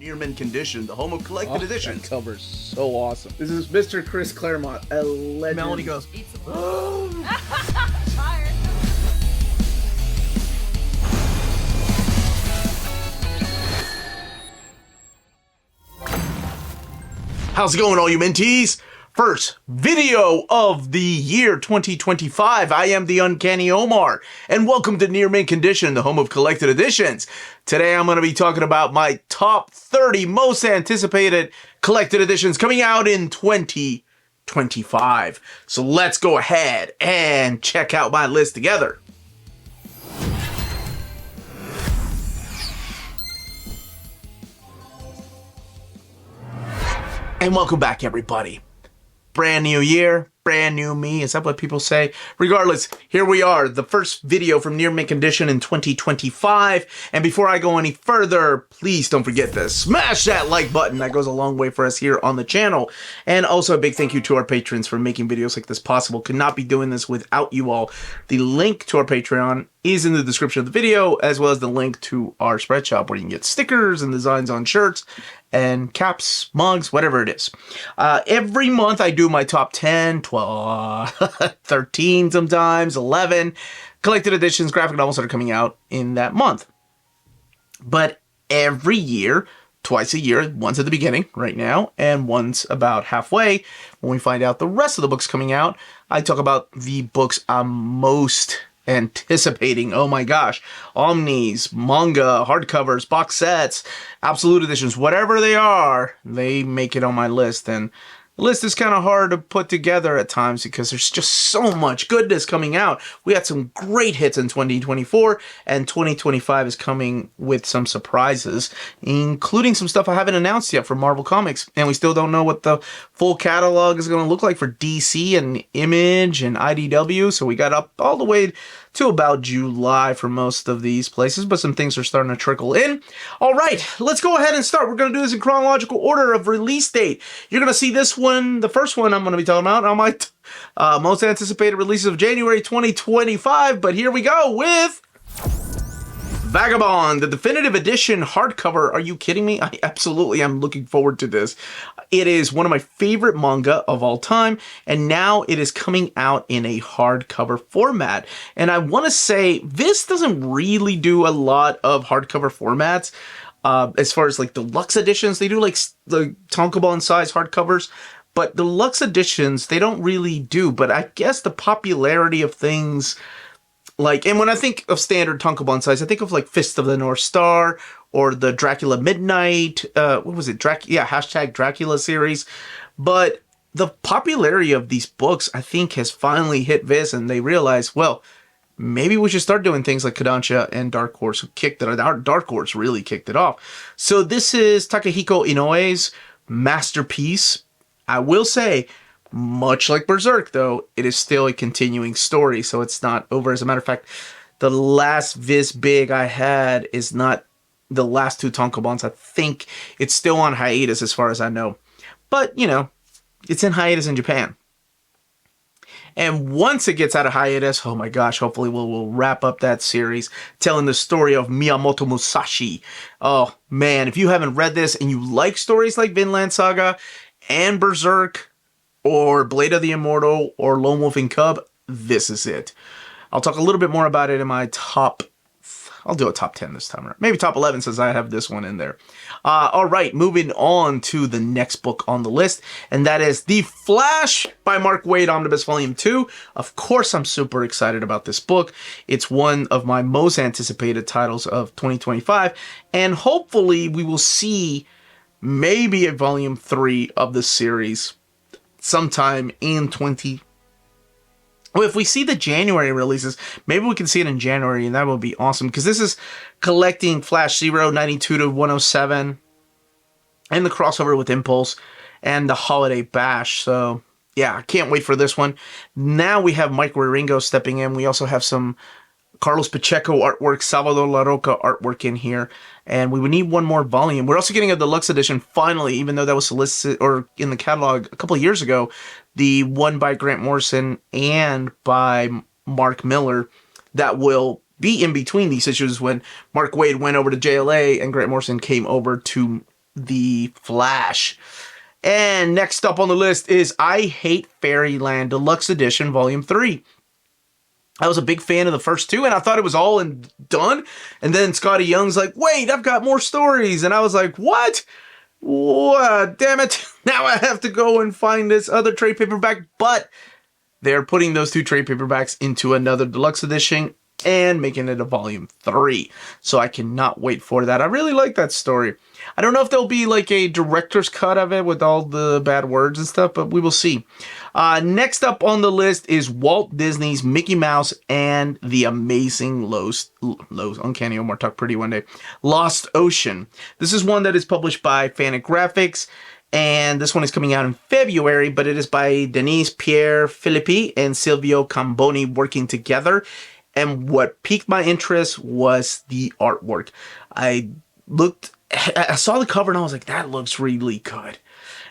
Near Mint Condition, the home of collected editions. That cover's so awesome. This is Mr. Chris Claremont, a legend. Melanie goes, Tired. how's it going, all you Minties? First video of the year 2025. I am the Uncanny Omar, and welcome to Near Mint Condition, the home of collected editions. Today I'm going to be talking about my top 30 most anticipated collected editions coming out in 2025. So let's go ahead and check out my list together. And welcome back, everybody. Brand new year, brand new me. Is that what people say? Regardless, here we are, the first video from Near Mint Condition in 2025. And before I go any further, please don't forget to smash that like button. That goes a long way for us here on the channel. And also a big thank you to our patrons for making videos like this possible. Could not be doing this without you all. The link to our Patreon is in the description of the video, as well as the link to our spread shop where you can get stickers and designs on shirts and caps, mugs, whatever it is. Every month I do my top 10, 12, 13 sometimes, 11 collected editions, graphic novels that are coming out in that month. But every year, twice a year, once at the beginning right now, and once about halfway, when we find out the rest of the books coming out, I talk about the books I'm most anticipating. Oh my gosh, Omnis, Manga, hardcovers, box sets, absolute editions, whatever they are, they make it on my list. And the list is kind of hard to put together at times because there's just so much goodness coming out. We had some great hits in 2024, and 2025 is coming with some surprises, including some stuff I haven't announced yet for Marvel Comics, and we still don't know what the full catalog is going to look like for DC and Image and IDW, so we got up all the way to about July for most of these places, but some things are starting to trickle in. All right, let's go ahead and start. We're going to do this in chronological order of release date. You're going to see this one, the first one I'm going to be talking about on my most anticipated releases of January 2025, but here we go with Vagabond, the definitive edition hardcover. Are you kidding me? I absolutely am looking forward to this. It is one of my favorite manga of all time, and now it is coming out in a hardcover format. And I want to say, this doesn't really do a lot of hardcover formats. As far as like deluxe editions, they do like the tankobon size hardcovers, but deluxe editions, they don't really do. But I guess the popularity of things like, and when I think of standard tankobon size, I think of like Fist of the North Star or the Dracula Midnight, what was it? Hashtag Dracula series. But the popularity of these books, I think, has finally hit Viz, and they realize, well, maybe we should start doing things like Kodansha and Dark Horse, who kicked it. Dark Horse really kicked it off. So this is Takehiko Inoue's masterpiece. I will say, much like Berserk, though, it is still a continuing story, so it's not over. As a matter of fact, the last Viz Big I had is not the last two tankobons. I think it's still on hiatus as far as I know. But, you know, it's in hiatus in Japan. And once it gets out of hiatus, oh my gosh, hopefully we'll wrap up that series telling the story of Miyamoto Musashi. Oh man, if you haven't read this and you like stories like Vinland Saga and Berserk, or Blade of the Immortal, or Lone Wolf and Cub, this is it. I'll talk a little bit more about it in my I'll do a top 10 this time around. Maybe top 11 since I have this one in there. All right, moving on to the next book on the list, and that is The Flash by Mark Waid, Omnibus Volume 2. Of course, I'm super excited about this book. It's one of my most anticipated titles of 2025, and hopefully we will see maybe a Volume 3 of the series sometime in well, if we see the January releases, maybe we can see it in January, and that would be awesome, because this is collecting Flash Zero 92 to 107 and the crossover with Impulse and the Holiday Bash. So yeah, I can't wait for this one. Now we have Mike Wieringo stepping in. We also have some Carlos Pacheco artwork, Salvador La Roca artwork in here, and we would need one more volume. We're also getting a deluxe edition finally, even though that was solicited or in the catalog a couple of years ago, the one by Grant Morrison and by Mark Miller that will be in between these issues when Mark Waid went over to JLA and Grant Morrison came over to the Flash. And next up on the list is I Hate Fairyland Deluxe Edition Volume 3. I was a big fan of the first two, and I thought it was all done. And then Scotty Young's like, wait, I've got more stories. And I was like, what? Damn it. Now I have to go and find this other trade paperback. But they're putting those two trade paperbacks into another deluxe edition and making it a volume 3. So I cannot wait for that. I really like that story. I don't know if there'll be like a director's cut of it with all the bad words and stuff, but we will see. Next up on the list is Walt Disney's Mickey Mouse and the Amazing Uncanny Omar Talk Pretty One Day, Lost Ocean. This is one that is published by Fantagraphics, and this one is coming out in February, but it is by Denise Pierre Philippi and Silvio Camboni working together. And what piqued my interest was the artwork. I saw the cover and I was like, that looks really good.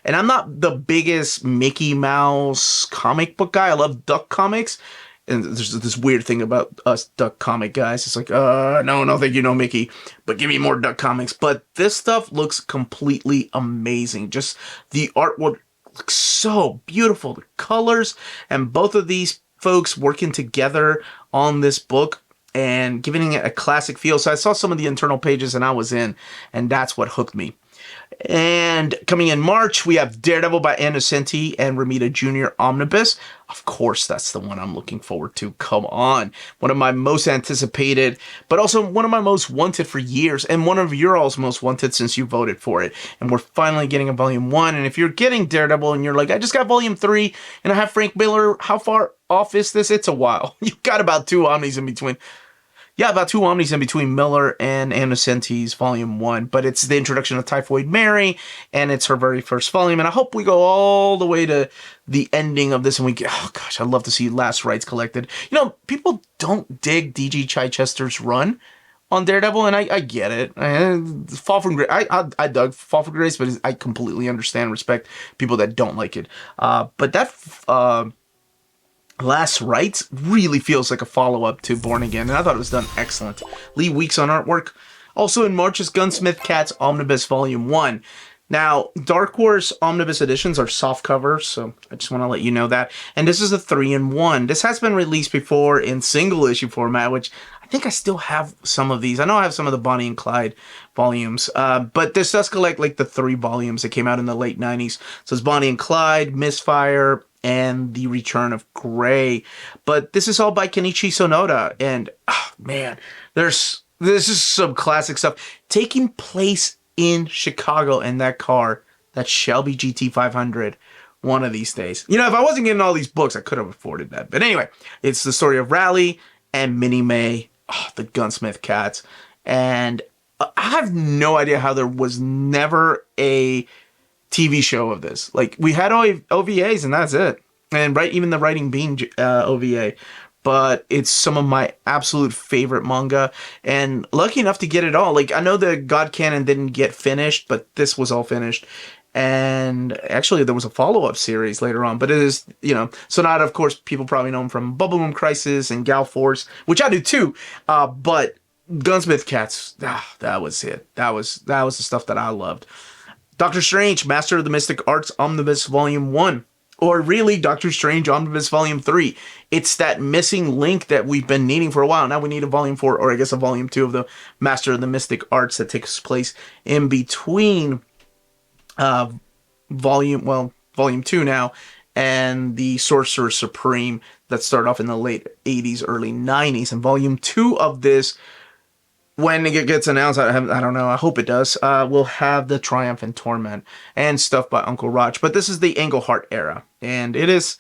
And I'm not the biggest Mickey Mouse comic book guy. I love Duck comics. And there's this weird thing about us Duck comic guys. It's like, no, thank you, no Mickey. But give me more Duck comics. But this stuff looks completely amazing. Just the artwork looks so beautiful. The colors and both of these folks working together on this book and giving it a classic feel. So I saw some of the internal pages and I was in, and that's what hooked me. And coming in March, we have Daredevil by NOCENTI and ROMITA Jr. Omnibus. Of course, that's the one I'm looking forward to. Come on. One of my most anticipated, but also one of my most wanted for years, and one of your all's most wanted since you voted for it. And we're finally getting a volume 1. And if you're getting Daredevil and you're like, I just got volume 3 and I have Frank Miller, how far off is this? It's a while. You've got about 2 omnis in between. Yeah, about 2 omnis in between Miller and NOCENTI's volume 1, but it's the introduction of Typhoid Mary, and it's her very first volume, and I hope we go all the way to the ending of this, and we get, oh gosh, I'd love to see Last Rites collected. You know, people don't dig D.G. Chichester's run on Daredevil, and I get it. Fall from Grace, I dug Fall from Grace, but I completely understand and respect people that don't like it. But that, Last Rites really feels like a follow-up to Born Again, and I thought it was done excellent. Lee Weeks on artwork. Also in March is Gunsmith Cats Omnibus Volume 1. Now, Dark Horse Omnibus editions are soft covers, so I just want to let you know that. And this is a 3-in-1. This has been released before in single issue format, which I think I still have some of these. I know I have some of the Bonnie and Clyde volumes, but this does collect like the 3 volumes that came out in the late 90s. So it's Bonnie and Clyde, Misfire, and The Return of Grey. But this is all by Kenichi Sonoda, and oh, man, this is some classic stuff taking place in Chicago in that car, that Shelby GT500, one of these days. You know, if I wasn't getting all these books, I could have afforded that. But anyway, it's the story of Raleigh and Minnie May, the Gunsmith Cats. And I have no idea how there was never a TV show of this. Like, we had OVAs and that's it. And even the Writing Bean OVA. But it's some of my absolute favorite manga, and lucky enough to get it all. Like, I know the God Canon didn't get finished, but this was all finished. And actually, there was a follow-up series later on, but it is, you know, Sonata, of course, people probably know him from Bubblegum Crisis and Gal Force, which I do too. But Gunsmith Cats, that was it. That was the stuff that I loved. Doctor Strange, Master of the Mystic Arts Omnibus Volume 1. Or really, Doctor Strange Omnibus Volume 3. It's that missing link that we've been needing for a while. Now we need a Volume 4, or I guess a Volume 2 of the Master of the Mystic Arts that takes place in between Volume 2 now and the Sorcerer Supreme that started off in the late 80s, early 90s. And Volume 2 of this, when it gets announced, I don't know, I hope it does, we'll have the Triumph and Torment and stuff by Uncle Roch. But this is the Englehart era, and it's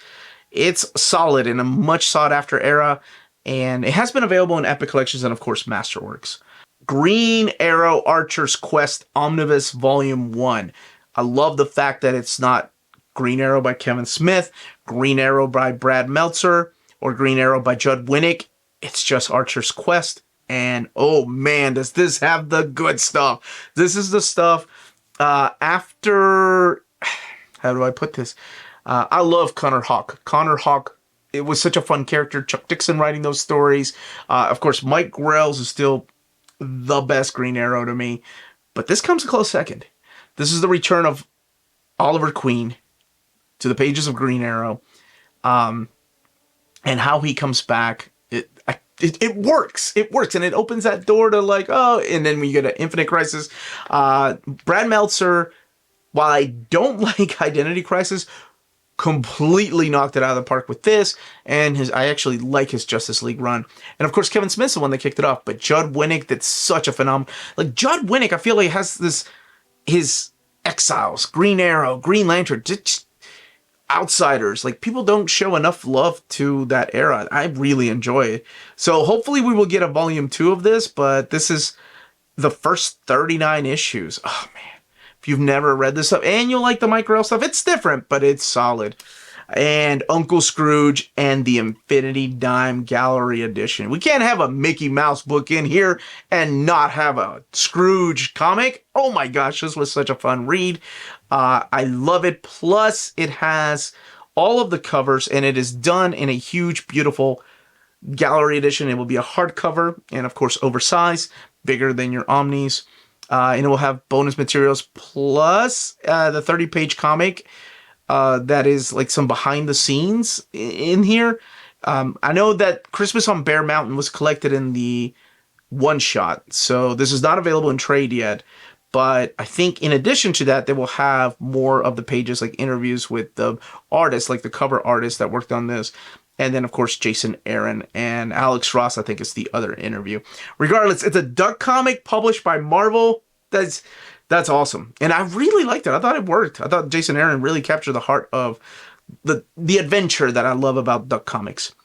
solid in a much sought after era, and it has been available in Epic Collections and of course Masterworks. Green Arrow Archer's Quest Omnibus Volume 1. I love the fact that it's not Green Arrow by Kevin Smith, Green Arrow by Brad Meltzer, or Green Arrow by Judd Winnick. It's just Archer's Quest. And oh man, does this have the good stuff. This is the stuff after, how do I put this? I love Connor Hawke. Connor Hawke, it was such a fun character. Chuck Dixon writing those stories. Of course, Mike Grells is still the best Green Arrow to me. But this comes a close second. This is the return of Oliver Queen to the pages of Green Arrow, and how he comes back. It works. It works, and it opens that door to like, oh, and then we get an Infinite Crisis. Brad Meltzer, while I don't like Identity Crisis, completely knocked it out of the park with this, and I actually like his Justice League run. And of course, Kevin Smith's the one that kicked it off, but Judd Winnick did such a phenomenal, like Judd Winnick, I feel like has his Exiles, Green Arrow, Green Lantern, just Outsiders, like people don't show enough love to that era. I really enjoy it. So hopefully we will get a volume 2 of this, but this is the first 39 issues. Oh man, if you've never read this stuff and you like the Mike Grell stuff, it's different, but it's solid. And Uncle Scrooge and the Infinity Dime Gallery Edition. We can't have a Mickey Mouse book in here and not have a Scrooge comic. Oh my gosh, this was such a fun read. I love it. Plus, it has all of the covers, and it is done in a huge, beautiful gallery edition. It will be a hardcover, and of course, oversized, bigger than your Omnis. And it will have bonus materials plus the 30-page comic that is like some behind the scenes in here. I know that Christmas on Bear Mountain was collected in the one-shot, so this is not available in trade yet. But I think in addition to that, they will have more of the pages, like interviews with the artists, like the cover artists that worked on this. And then, of course, Jason Aaron and Alex Ross, I think is the other interview. Regardless, it's a Duck comic published by Marvel. That's awesome. And I really liked it. I thought it worked. I thought Jason Aaron really captured the heart of the adventure that I love about Duck comics.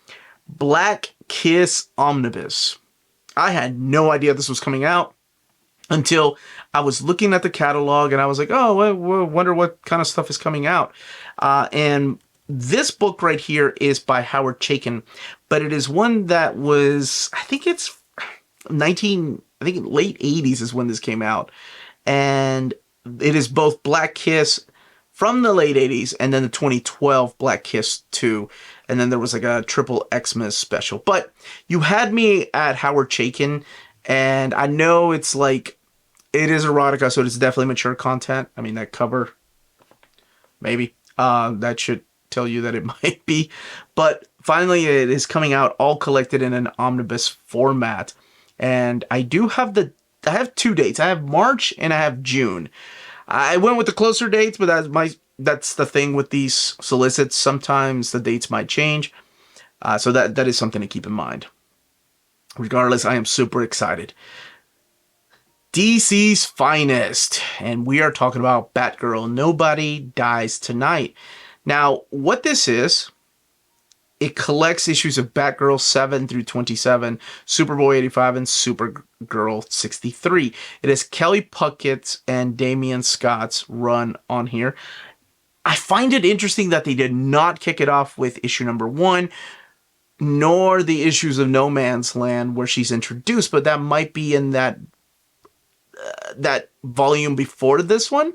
Black Kiss Omnibus. I had no idea this was coming out until I was looking at the catalog, and I was like, oh, well, wonder what kind of stuff is coming out. And this book right here is by Howard Chaykin, but it is one that was, I think it's late 80s is when this came out. And it is both Black Kiss from the late 80s and then the 2012 Black Kiss 2. And then there was like a triple Xmas special. But you had me at Howard Chaykin, and I know it's like, it is erotica, so it's definitely mature content. I mean, that cover, maybe. That should tell you that it might be. But finally, it is coming out all collected in an omnibus format. And I have 2 dates. I have March and I have June. I went with the closer dates, but that's the thing with these solicits. Sometimes the dates might change. So that is something to keep in mind. Regardless, I am super excited. DC's finest, and we are talking about Batgirl, Nobody Dies Tonight. Now, what this is, it collects issues of Batgirl 7 through 27, Superboy 85, and Supergirl 63. It is Kelly Puckett's and Damian Scott's run on here. I find it interesting that they did not kick it off with issue number 1, nor the issues of No Man's Land where she's introduced, but that might be in that volume before this one.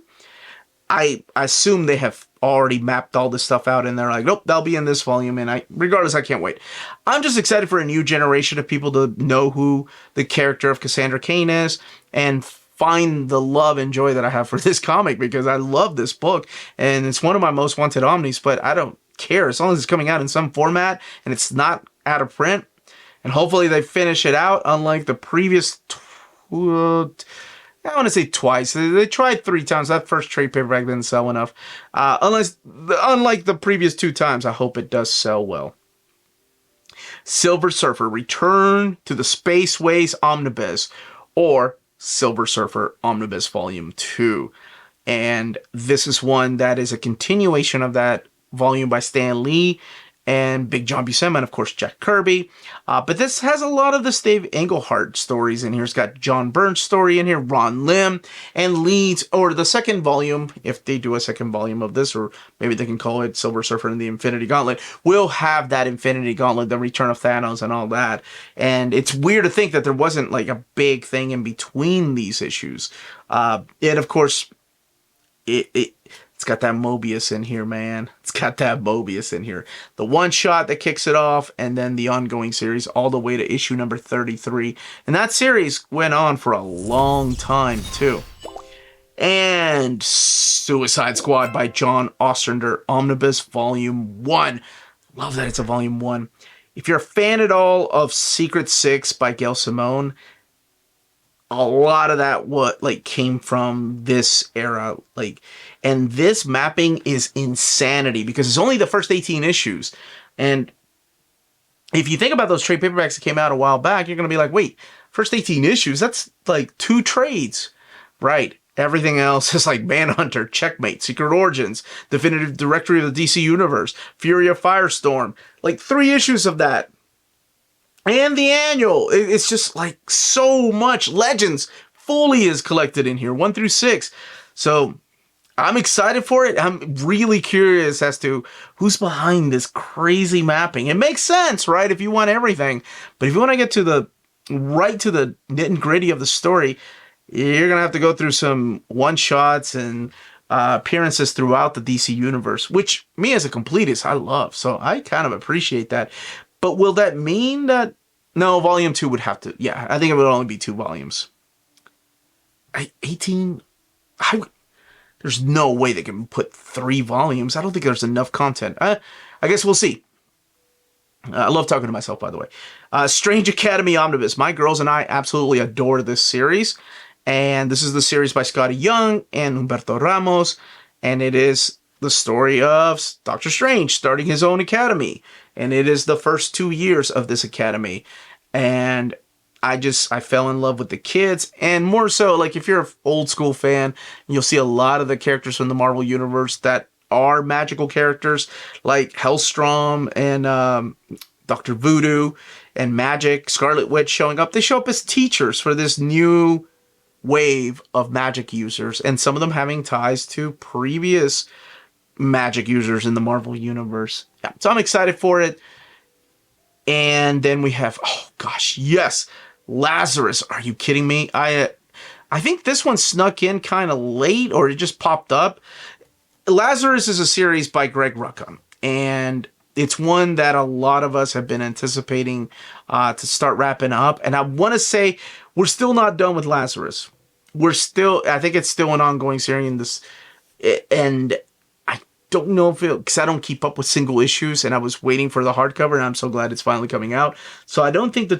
I assume they have already mapped all this stuff out and they're like, nope, that'll be in this volume. And regardless, I can't wait. I'm just excited for a new generation of people to know who the character of Cassandra Cain is and find the love and joy that I have for this comic, because I love this book and it's one of my most wanted omnis, but I don't care as long as it's coming out in some format and it's not out of print. And hopefully they finish it out, unlike the previous I want to say twice. They tried 3 times. That first trade paperback didn't sell enough. Unlike the previous 2 times, I hope it does sell well. Silver Surfer, Return to the Spaceways Omnibus, or Silver Surfer Omnibus Volume 2. And this is one that is a continuation of that volume by Stan Lee and Big John Buscema, and of course Jack Kirby. But this has a lot of the Dave Englehart stories in here. It's got John Byrne's story in here, Ron Lim, and leads, or the second volume, if they do a second volume of this, or maybe they can call it Silver Surfer and the Infinity Gauntlet, will have that Infinity Gauntlet, the Return of Thanos and all that. And it's weird to think that there wasn't like a big thing in between these issues. And of course, it's got that Mobius in here, man. It's got that Mobius in here. The one shot that kicks it off, and then the ongoing series all the way to issue number 33. And that series went on for a long time, too. And Suicide Squad by John Ostrander, Omnibus Volume 1. Love that it's a Volume 1. If you're a fan at all of Secret Six by Gail Simone, a lot of that came from this era. And this mapping is insanity because it's only the first 18 issues. And if you think about those trade paperbacks that came out a while back, you're going to be like, wait, first 18 issues? That's like 2 trades. Right. Everything else is like Manhunter, Checkmate, Secret Origins, Definitive Directory of the DC Universe, Fury of Firestorm. Like 3 issues of that. And the annual. It's just like so much. Legends fully is collected in here, 1 through 6. So I'm excited for it. I'm really curious as to who's behind this crazy mapping. It makes sense, right? If you want everything. But if you want to get to the nit and gritty of the story, you're going to have to go through some one-shots and appearances throughout the DC universe, which me as a completist, I love. So I kind of appreciate that. But will that mean that... No, Volume 2 would have to... Yeah, I think it would only be 2 volumes. 18... There's no way they can put 3 volumes. I don't think there's enough content. I guess we'll see. I love talking to myself, by the way. Strange Academy Omnibus. My girls and I absolutely adore this series. And this is the series by Scotty Young and Humberto Ramos. And it is the story of Doctor Strange starting his own academy. And it is the first 2 years of this academy. And I fell in love with the kids. And more so, like, if you're an old school fan, you'll see a lot of the characters from the Marvel Universe that are magical characters, like Hellstrom and Dr. Voodoo and Magic, Scarlet Witch showing up. They show up as teachers for this new wave of magic users, and some of them having ties to previous magic users in the Marvel Universe. Yeah, so I'm excited for it. And then we have, oh gosh, yes, Lazarus. Are you kidding me? I think this one snuck in kind of late, or it just popped up. Lazarus is a series by Greg Rucka, and it's one that a lot of us have been anticipating to start wrapping up. And I want to say we're still not done with Lazarus. I think it's still an ongoing series in this, and I don't know if because I don't keep up with single issues, and I was waiting for the hardcover, and I'm so glad it's finally coming out. So I don't think the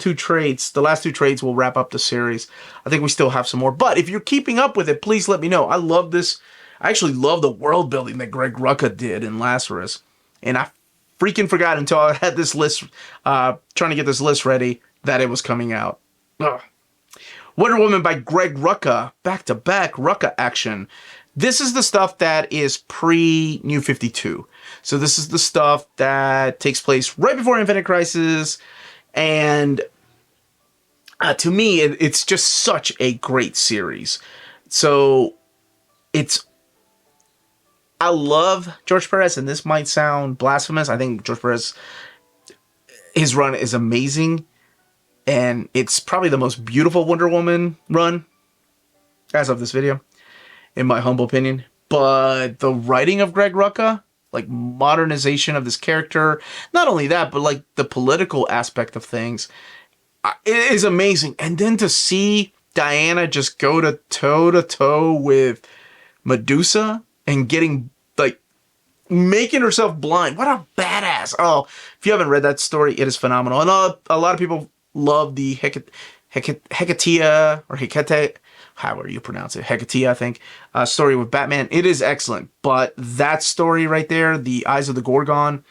last 2 trades will wrap up the series. I think we still have some more. But if you're keeping up with it, please let me know. I love this. I actually love the world building that Greg Rucka did in Lazarus. And I freaking forgot until I had this list, trying to get this list ready, that it was coming out. Ugh. Wonder Woman by Greg Rucka, back-to-back Rucka action. This is the stuff that is pre-New 52. So this is the stuff that takes place right before Infinite Crisis. And to me, it's just such a great series. So I love George Perez, and this might sound blasphemous. I think George Perez, his run is amazing. And it's probably the most beautiful Wonder Woman run as of this video, in my humble opinion. But the writing of Greg Rucka, like modernization of this character, not only that, but like the political aspect of things, it is amazing. And then to see Diana just go to toe with Medusa and making herself blind. What a badass. Oh, if you haven't read that story, it is phenomenal. And a lot of people love the Hecatea, or Hecate, however you pronounce it, Hecatea, I think, story with Batman. It is excellent. But that story right there, the Eyes of the Gorgon,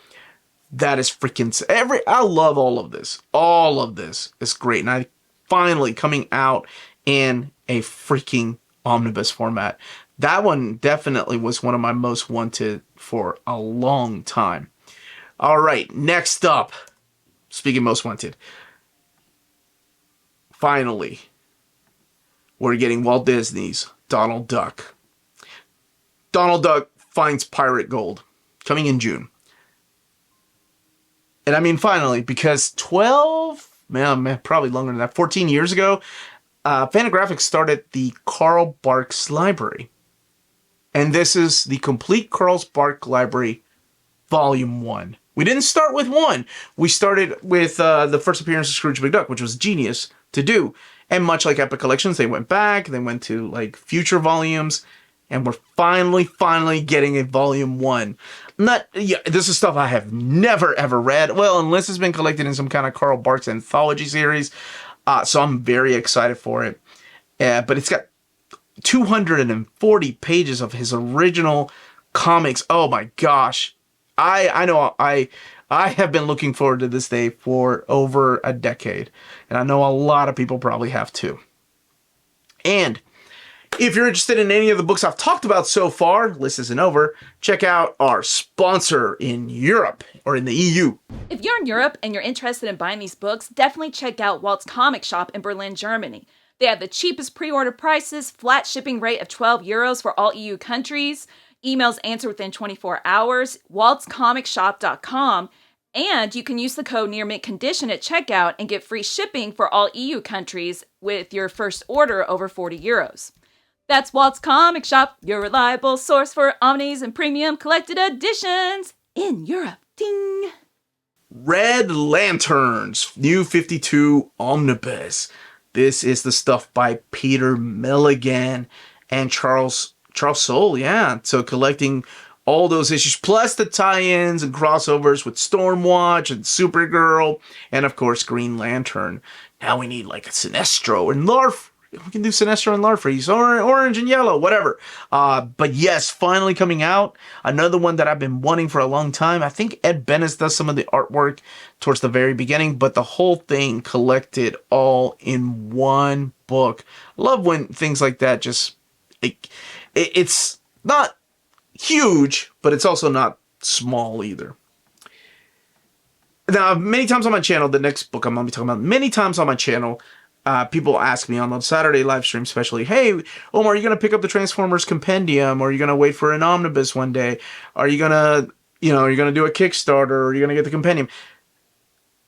that is freaking... I love all of this. All of this is great. And I finally coming out in a freaking omnibus format. That one definitely was one of my most wanted for a long time. All right, next up, speaking most wanted, finally, we're getting Walt Disney's Donald Duck. Donald Duck finds pirate gold, coming in June. And I mean finally, because 14 years ago, Fantagraphics started the Carl Barks Library. And this is the complete Carl Barks Library, Volume 1. We didn't start with 1. We started with the first appearance of Scrooge McDuck, which was genius to do. And much like Epic Collections, they went back, they went to like future volumes, and we're finally getting a volume 1. This is stuff I have never ever read. Well, unless it's been collected in some kind of Carl Barks anthology series. So I'm very excited for it. But it's got 240 pages of his original comics. Oh my gosh. I know I have been looking forward to this day for over a decade. And I know a lot of people probably have too. And if you're interested in any of the books I've talked about so far, list isn't over, check out our sponsor in Europe, or in the EU. If you're in Europe and you're interested in buying these books, definitely check out Walt's comic shop in Berlin, Germany. They have the cheapest pre-order prices, flat shipping rate of €12 for all EU countries, emails answered within 24 hours, waltscomicshop.com, and you can use the code NEARMINTCONDITION at checkout and get free shipping for all EU countries with your first order over €40. That's Walt's Comic Shop, your reliable source for omnis and premium collected editions in Europe. Ding! Red Lanterns, New 52 Omnibus. This is the stuff by Peter Milligan and Charles Soule, yeah. So collecting all those issues, plus the tie-ins and crossovers with Stormwatch and Supergirl, and of course Green Lantern. Now we need like a Sinestro and Larf. We can do Sinestro and Larfreeze, or orange and yellow, whatever. But yes, finally coming out. Another one that I've been wanting for a long time. I think Ed Bennis does some of the artwork towards the very beginning, but the whole thing collected all in one book. Love when things like that just... It's not huge, but it's also not small either. Now, many times on my channel, the next book I'm going to be talking about, many times on my channel, people ask me on the Saturday live stream especially, hey, Omar, are you going to pick up the Transformers Compendium? Or are you going to wait for an Omnibus one day? Are you going to, are you going to do a Kickstarter? Or are you going to get the Compendium?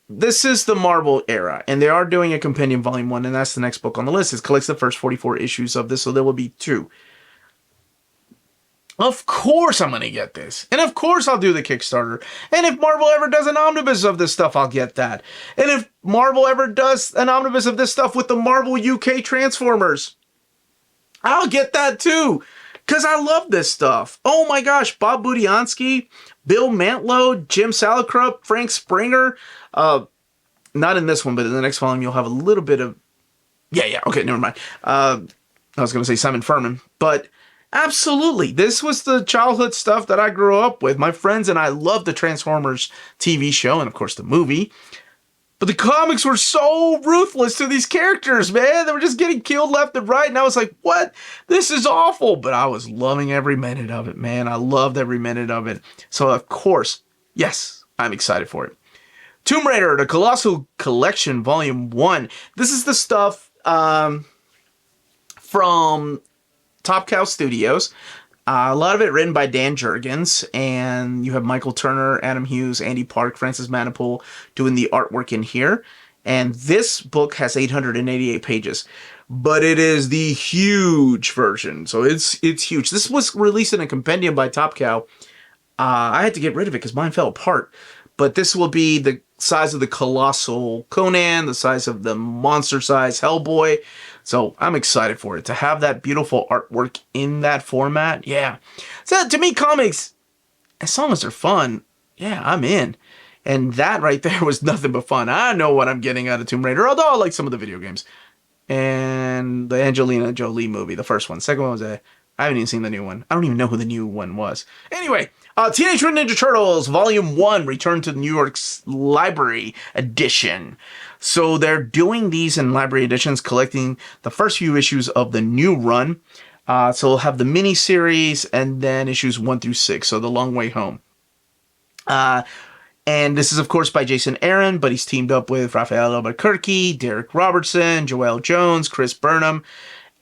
This is the Marvel era, and they are doing a Compendium Volume 1, and that's the next book on the list. It collects the first 44 issues of this, so there will be 2. Of course I'm going to get this. And of course I'll do the Kickstarter. And if Marvel ever does an omnibus of this stuff, I'll get that. And if Marvel ever does an omnibus of this stuff with the Marvel UK Transformers, I'll get that too. Because I love this stuff. Oh my gosh, Bob Budiansky, Bill Mantlo, Jim Salicrup, Frank Springer. Not in this one, but in the next volume you'll have a little bit of... Yeah, okay, never mind. I was going to say Simon Furman, but... Absolutely. This was the childhood stuff that I grew up with. My friends and I loved the Transformers TV show and, of course, the movie. But the comics were so ruthless to these characters, man. They were just getting killed left and right. And I was like, what? This is awful. But I was loving every minute of it, man. I loved every minute of it. So, of course, yes, I'm excited for it. Tomb Raider, the Colossal Collection, Volume 1. This is the stuff from... Top Cow Studios. A lot of it written by Dan Jurgens, and you have Michael Turner, Adam Hughes, Andy Park, Francis Manipool doing the artwork in here. And this book has 888 pages, but it is the huge version, so it's huge. This was released in a compendium by Top Cow. I had to get rid of it because mine fell apart, but this will be the size of the Colossal Conan, the size of the monster-size Hellboy. So I'm excited for it. To have that beautiful artwork in that format, yeah. So to me, comics, as long as they're fun, yeah, I'm in. And that right there was nothing but fun. I know what I'm getting out of Tomb Raider, although I like some of the video games. And the Angelina Jolie movie, the first one. Second one was I haven't even seen the new one. I don't even know who the new one was. Anyway, Teenage Mutant Ninja Turtles Volume 1, Return to the New York's Library Edition. So they're doing these in library editions, collecting the first few issues of the new run. So we'll have the mini-series and then issues 1 through 6, so the long way home. And this is, of course, by Jason Aaron, but he's teamed up with Raphael Albuquerque, Derek Robertson, Joelle Jones, Chris Burnham.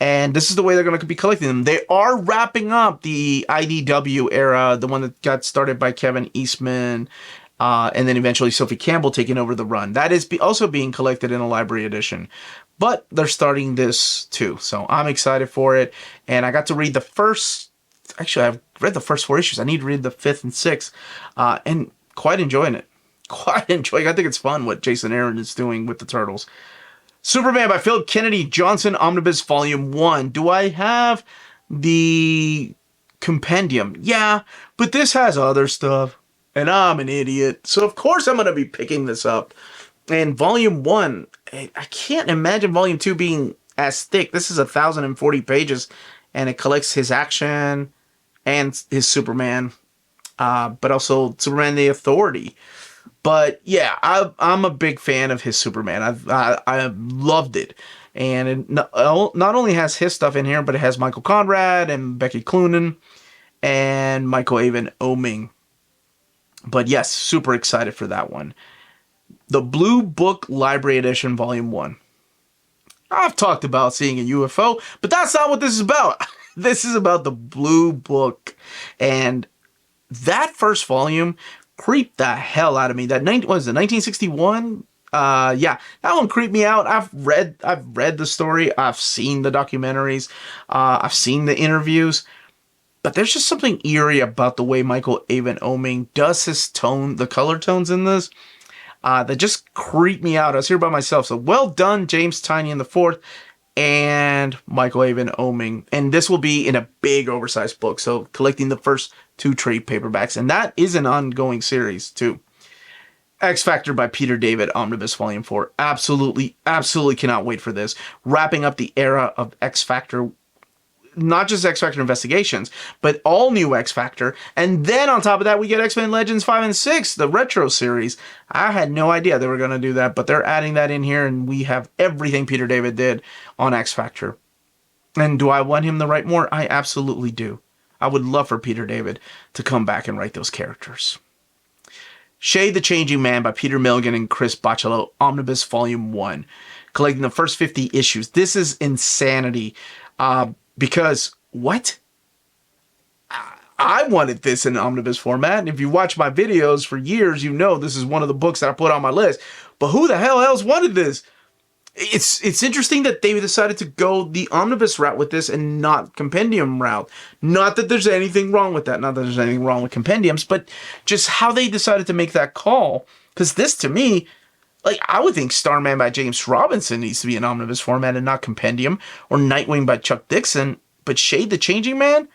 And this is the way they're going to be collecting them. They are wrapping up the IDW era, the one that got started by Kevin Eastman, and then eventually Sophie Campbell taking over the run. That is also being collected in a library edition. But they're starting this too, so I'm excited for it. And I got to read the first... Actually, I've read the first 4 issues. I need to read the 5th and 6th. And quite enjoying it. Quite enjoying it. I think it's fun what Jason Aaron is doing with the Turtles. Superman by Phillip Kennedy Johnson, Omnibus Volume 1. Do I have the compendium? Yeah, but this has other stuff, and I'm an idiot. So of course I'm going to be picking this up. And Volume 1, I can't imagine Volume 2 being as thick. This is 1,040 pages, and it collects his action and his Superman, but also Superman the Authority. But yeah, I'm a big fan of his Superman. I've loved it. And it not only has his stuff in here, but it has Michael Conrad and Becky Cloonan and Michael Avon Oeming. But yes, super excited for that one. The Blue Book Library Edition Volume 1. I've talked about seeing a UFO, but that's not what this is about. This is about the Blue Book. And that first volume creeped the hell out of me. That was it 1961? Yeah, that one creeped me out. I've read the story. I've seen the documentaries. I've seen the interviews. But there's just something eerie about the way Michael Avon Oeming does his tone, the color tones in this, that just creeped me out. I was here by myself. So well done, James Tynion IV and Michael Avon Oeming. And this will be in a big oversized book. So collecting the first 2 trade paperbacks. And that is an ongoing series too. X Factor by Peter David, Omnibus Volume 4. Absolutely cannot wait for this. Wrapping up the era of X Factor. Not just X Factor Investigations, but all new X Factor. And then on top of that, we get X-Men Legends 5 and 6, the retro series. I had no idea they were going to do that, but they're adding that in here, and we have everything Peter David did on X Factor. And do I want him to write more? I absolutely do. I would love for Peter David to come back and write those characters. Shade the Changing Man by Peter Milligan and Chris Bachalo, Omnibus Volume 1. Collecting the first 50 issues. This is insanity. Because, what? I wanted this in omnibus format, and if you watch my videos for years, you know this is one of the books that I put on my list. But who the hell else wanted this? It's interesting that they decided to go the omnibus route with this and not compendium route. Not that there's anything wrong with that. Not that there's anything wrong with compendiums, but just how they decided to make that call. Because this, to me, like, I would think Starman by James Robinson needs to be in omnibus format and not compendium, or Nightwing by Chuck Dixon, but Shade the Changing Man?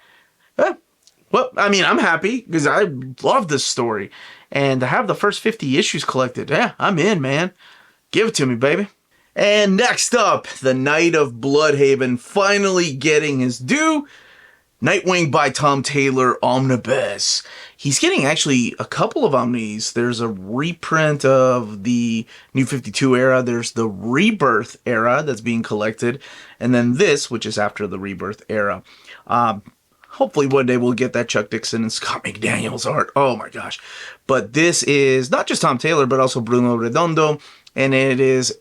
Well, I mean, I'm happy, because I love this story. And to have the first 50 issues collected, yeah, I'm in, man. Give it to me, baby. And next up, The Knight of Bloodhaven finally getting his due. Nightwing by Tom Taylor, Omnibus. He's getting actually a couple of omnis. There's a reprint of the New 52 era. There's the Rebirth era that's being collected. And then this, which is after the Rebirth era. Hopefully one day we'll get that Chuck Dixon and Scott McDaniel's art. Oh my gosh. But this is not just Tom Taylor, but also Bruno Redondo. And it is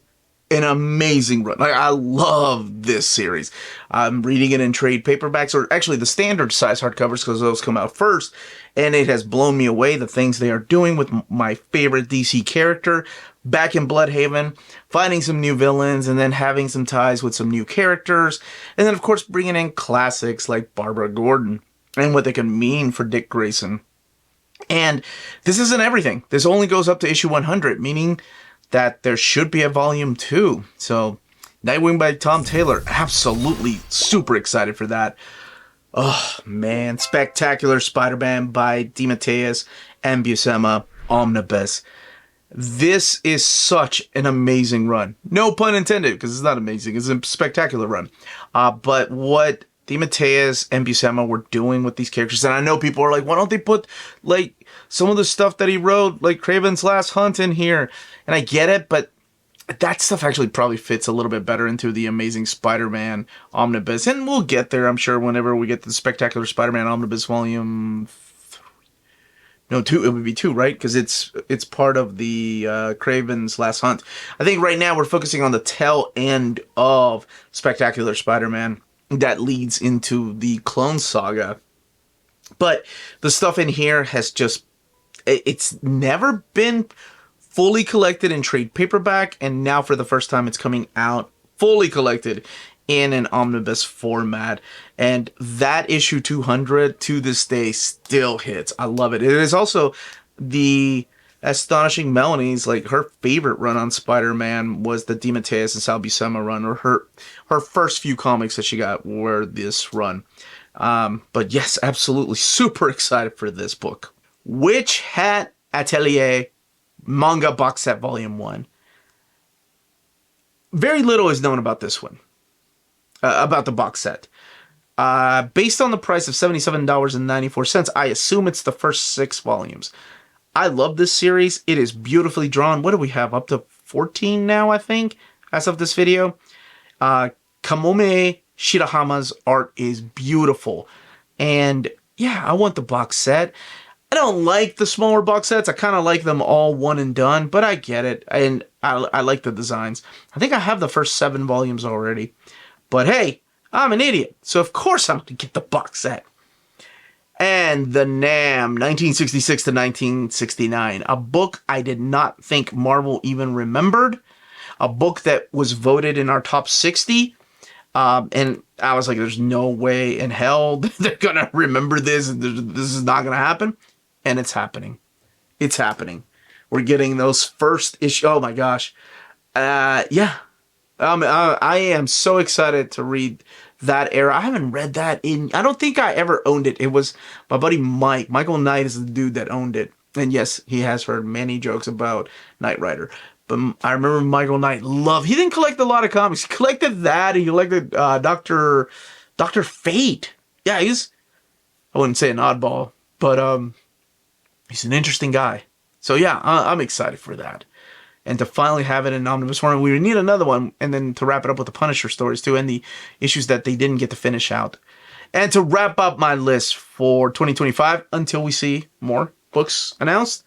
an amazing run. Like, I love this series. I'm reading it in trade paperbacks, or actually the standard size hardcovers, because those come out first, and it has blown me away, the things they are doing with my favorite DC character back in Bloodhaven, finding some new villains, and then having some ties with some new characters, and then of course bringing in classics like Barbara Gordon and what they can mean for Dick Grayson. And this isn't everything. This only goes up to issue 100, meaning that there should be a volume 2. So, Nightwing by Tom Taylor, absolutely super excited for that. Oh, man. Spectacular Spider-Man by DeMatteis and Buscema, Omnibus. This is such an amazing run. No pun intended, because it's not amazing. It's a spectacular run. But what DeMatteis and Buscema were doing with these characters, and I know people are like, why don't they put, like, some of the stuff that he wrote, like Kraven's Last Hunt in here? And I get it, but that stuff actually probably fits a little bit better into the Amazing Spider-Man Omnibus. And we'll get there, I'm sure, whenever we get to the Spectacular Spider-Man Omnibus Volume 3. No, 2. It would be 2, right? Because it's part of the Kraven's Last Hunt. I think right now we're focusing on the tail end of Spectacular Spider-Man that leads into the Clone Saga. But the stuff in here has just... It's never been fully collected in trade paperback, and now for the first time it's coming out fully collected in an omnibus format. And that issue 200 to this day still hits. I love it. It is also the Astonishing Melanie's, like, her favorite run on Spider-Man was the DEMATTEIS and Sal Buscema run, or her first few comics that she got were this run. But yes, absolutely super excited for this book. Witch Hat Atelier Manga Box Set Volume 1. Very little is known about this one, about the box set. Based on the price of $77.94, I assume it's the first 6 volumes. I love this series. It is beautifully drawn. What do we have? Up to 14 now, I think, as of this video. Kamome Shirahama's art is beautiful. And yeah, I want the box set. I don't like the smaller box sets. I kind of like them all one and done, but I get it. And I like the designs. I think I have the first 7 volumes already. But hey, I'm an idiot. So of course I'm going to get the box set. And the Nam, 1966 to 1969. A book I did not think Marvel even remembered. A book that was voted in our top 60. And I was like, there's no way in hell they're going to remember this. And this is not going to happen. And it's happening. It's happening. We're getting those first issue. Oh my gosh. Yeah. I am so excited to read that era. I haven't read that I don't think I ever owned it. It was my buddy Mike. Michael Knight is the dude that owned it. And yes, he has heard many jokes about Knight Rider. But I remember Michael Knight he didn't collect a lot of comics. He collected that, and he collected Dr. Fate. Yeah, I wouldn't say an oddball, but he's an interesting guy. So yeah, I'm excited for that. And to finally have it in Omnibus form, we need another one, and then to wrap it up with the Punisher stories too, and the issues that they didn't get to finish out. And to wrap up my list for 2025, until we see more books announced,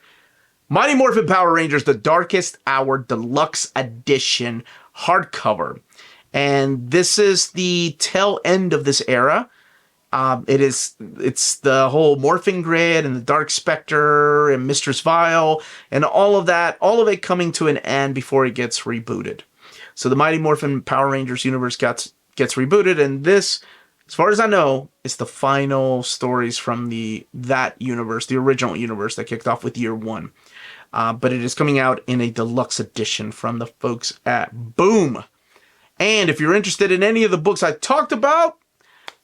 Mighty Morphin Power Rangers, The Darkest Hour Deluxe Edition hardcover. And this is the tail end of this era. It's the whole Morphin Grid and the Dark Spectre and Mistress Vile and all of it coming to an end before it gets rebooted. So the Mighty Morphin Power Rangers universe gets rebooted, and this, as far as I know, is the final stories from that universe, the original universe that kicked off with year 1. But it is coming out in a deluxe edition from the folks at Boom. And if you're interested in any of the books I talked about,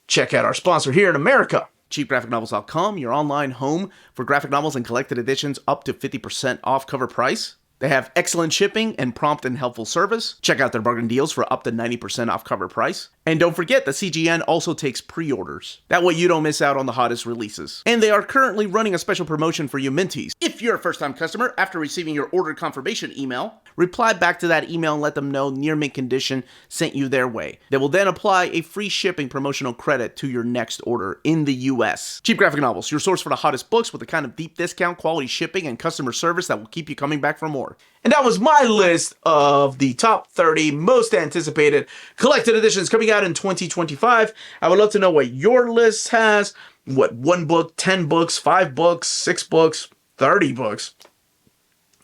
check out our sponsor here in America, CheapGraphicNovels.com, your online home for graphic novels and collected editions up to 50% off cover price. They have excellent shipping and prompt and helpful service. Check out their bargain deals for up to 90% off cover price. And don't forget that CGN also takes pre-orders. That way you don't miss out on the hottest releases. And they are currently running a special promotion for you Minties. If you're a first-time customer, after receiving your order confirmation email, reply back to that email and let them know Near Mint Condition sent you their way. They will then apply a free shipping promotional credit to your next order in the US. Cheap Graphic Novels, your source for the hottest books with the kind of deep discount, quality shipping, and customer service that will keep you coming back for more. And that was my list of the top 30 most anticipated collected editions coming out in 2025. I would love to know what your list has. What, 1 book, 10 books, 5 books, 6 books, 30 books.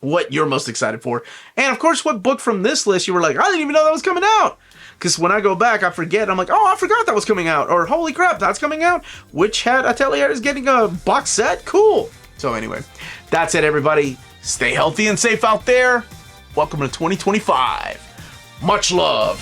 What you're most excited for. And of course, what book from this list you were like, I didn't even know that was coming out. Because when I go back, I forget. I'm like, oh, I forgot that was coming out. Or holy crap, that's coming out. Witch Hat Atelier is getting a box set. Cool. So anyway, that's it, everybody. Stay healthy and safe out there. Welcome to 2025. Much love.